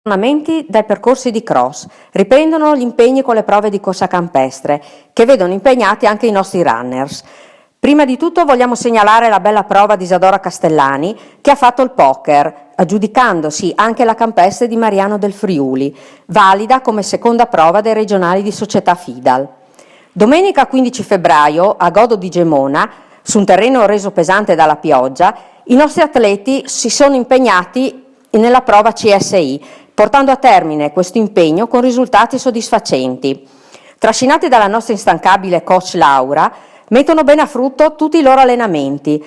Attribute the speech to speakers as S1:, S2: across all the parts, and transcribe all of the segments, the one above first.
S1: Tornamenti dai percorsi di cross, riprendono gli impegni con le prove di corsa campestre, che vedono impegnati anche i nostri runners. Prima di tutto vogliamo segnalare la bella prova di Isadora Castellani, che ha fatto il poker, aggiudicandosi anche la campestre di Mariano del Friuli, valida come seconda prova dei regionali di società Fidal. Domenica 15 febbraio, a Godo di Gemona, su un terreno reso pesante dalla pioggia, i nostri atleti si sono impegnati nella prova CSI, portando a termine questo impegno con risultati soddisfacenti. Trascinati dalla nostra instancabile coach Laura, mettono bene a frutto tutti i loro allenamenti.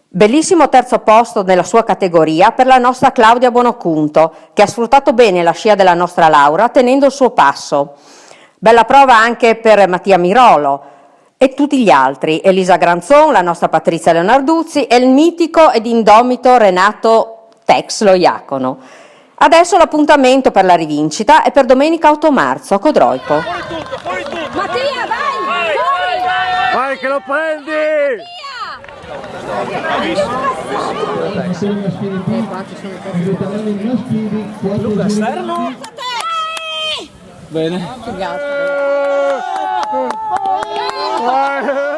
S1: Bellissimo terzo posto nella sua categoria per la nostra Claudia Buonocunto, che ha sfruttato bene la scia della nostra Laura tenendo il suo passo. Bella prova anche per Mattia Mirolo e tutti gli altri, Elisa Granzon, la nostra Patrizia Leonarduzzi e il mitico ed indomito Renato Tex Loiacono. Adesso l'appuntamento per la rivincita è per domenica 8 marzo a Codroipo.
S2: Mattia, vai!
S3: Vai che lo prendi! Luca esterno. Bene.
S2: Figata.
S3: Vai!